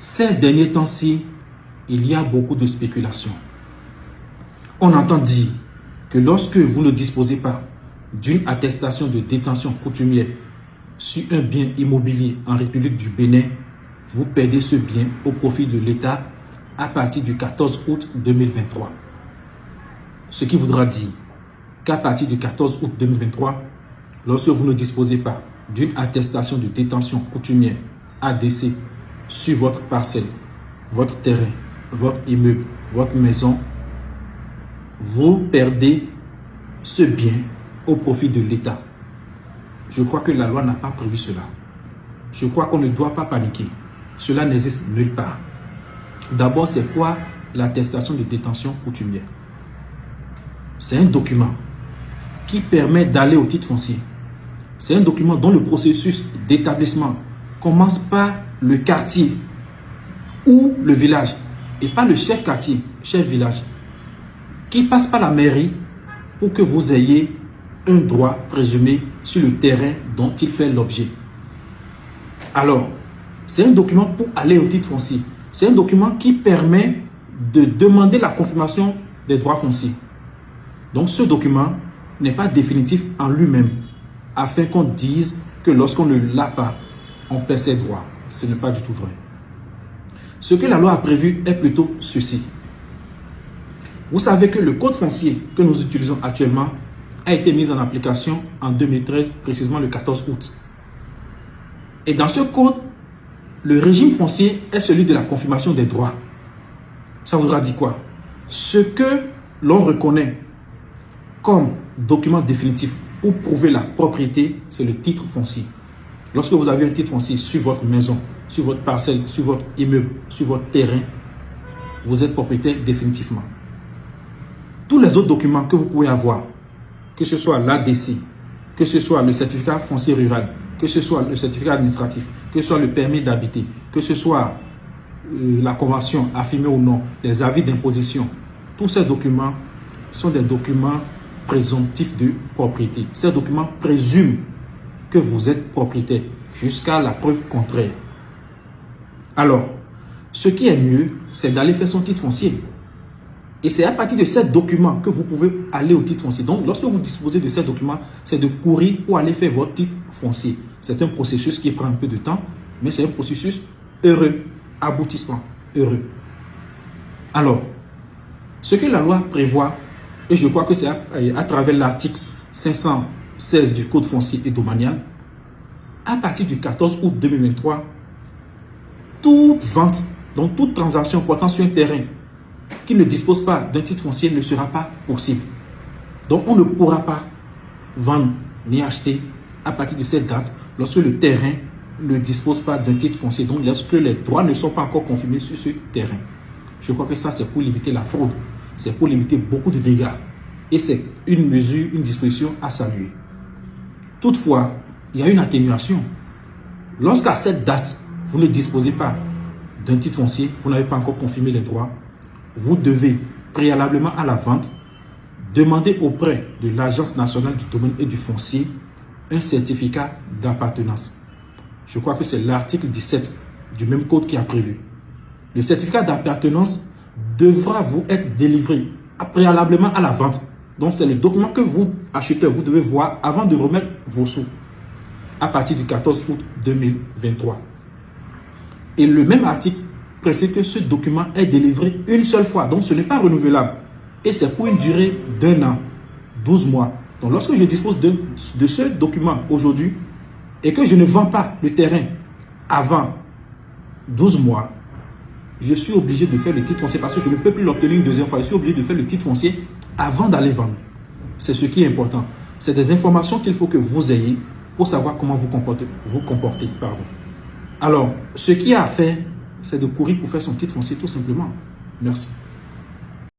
Ces derniers temps-ci, il y a beaucoup de spéculations. On entend dire que lorsque vous ne disposez pas d'une attestation de détention coutumière sur un bien immobilier en République du Bénin, vous perdez ce bien au profit de l'État à partir du 14 août 2023. Ce qui voudra dire qu'à partir du 14 août 2023, lorsque vous ne disposez pas d'une attestation de détention coutumière ADC sur votre parcelle, votre terrain, votre immeuble, votre maison, vous perdez ce bien au profit de l'État. Je crois que la loi n'a pas prévu cela. Je crois qu'on ne doit pas paniquer. Cela n'existe nulle part. D'abord, c'est quoi l'attestation de détention coutumière? C'est un document qui permet d'aller au titre foncier. C'est un document dont le processus d'établissement commence par le quartier ou le village et pas le chef quartier, chef village, qui passe par la mairie pour que vous ayez un droit présumé sur le terrain dont il fait l'objet. Alors, c'est un document pour aller au titre foncier. C'est un document qui permet de demander la confirmation des droits fonciers. Donc, ce document n'est pas définitif en lui-même, afin qu'on dise que lorsqu'on ne l'a pas, on perd ses droits. Ce n'est pas du tout vrai. Ce que la loi a prévu est plutôt ceci. Vous savez que le code foncier que nous utilisons actuellement a été mis en application en 2013, précisément le 14 août. Et dans ce code, le régime foncier est celui de la confirmation des droits. Ça voudra dire quoi? Ce que l'on reconnaît comme document définitif pour prouver la propriété, c'est le titre foncier. Lorsque vous avez un titre foncier sur votre maison, sur votre parcelle, sur votre immeuble, sur votre terrain, vous êtes propriétaire définitivement. Tous les autres documents que vous pouvez avoir, que ce soit l'ADC, que ce soit le certificat foncier rural, que ce soit le certificat administratif, que ce soit le permis d'habiter, que ce soit la convention affirmée ou non, les avis d'imposition, tous ces documents sont des documents présomptifs de propriété. Ces documents présument que vous êtes propriétaire jusqu'à la preuve contraire. Alors, ce qui est mieux, c'est d'aller faire son titre foncier. Et c'est à partir de ces documents que vous pouvez aller au titre foncier. Donc, lorsque vous disposez de ces documents, c'est de courir pour aller faire votre titre foncier. C'est un processus qui prend un peu de temps, mais c'est un processus heureux, aboutissement heureux. Alors, ce que la loi prévoit, et je crois que c'est à travers l'article 516 du Code foncier et domanial, à partir du 14 août 2023, toute vente, donc toute transaction portant sur un terrain qui ne dispose pas d'un titre foncier ne sera pas possible. Donc, on ne pourra pas vendre ni acheter à partir de cette date lorsque le terrain ne dispose pas d'un titre foncier, donc lorsque les droits ne sont pas encore confirmés sur ce terrain. Je crois que ça, c'est pour limiter la fraude, c'est pour limiter beaucoup de dégâts. Et c'est une mesure, une disposition à saluer. Toutefois, il y a une atténuation. Lorsqu'à cette date, vous ne disposez pas d'un titre foncier, vous n'avez pas encore confirmé les droits, vous devez, préalablement à la vente, demander auprès de l'Agence nationale du domaine et du foncier un certificat d'appartenance. Je crois que c'est l'article 17 du même code qui a prévu. Le certificat d'appartenance devra vous être délivré préalablement à la vente. Donc, c'est le document que vous, acheteurs, vous devez voir avant de remettre vos sous à partir du 14 août 2023. Et le même article précise que ce document est délivré une seule fois. Donc, ce n'est pas renouvelable. Et c'est pour une durée d'1 an, 12 mois. Donc, lorsque je dispose de ce document aujourd'hui et que je ne vends pas le terrain avant 12 mois, je suis obligé de faire le titre foncier parce que je ne peux plus l'obtenir une deuxième fois. Je suis obligé de faire le titre foncier avant d'aller vendre. C'est ce qui est important. C'est des informations qu'il faut que vous ayez pour savoir comment vous comporter. Alors, ce qu'il y a à faire, c'est de courir pour faire son titre foncier tout simplement. Merci.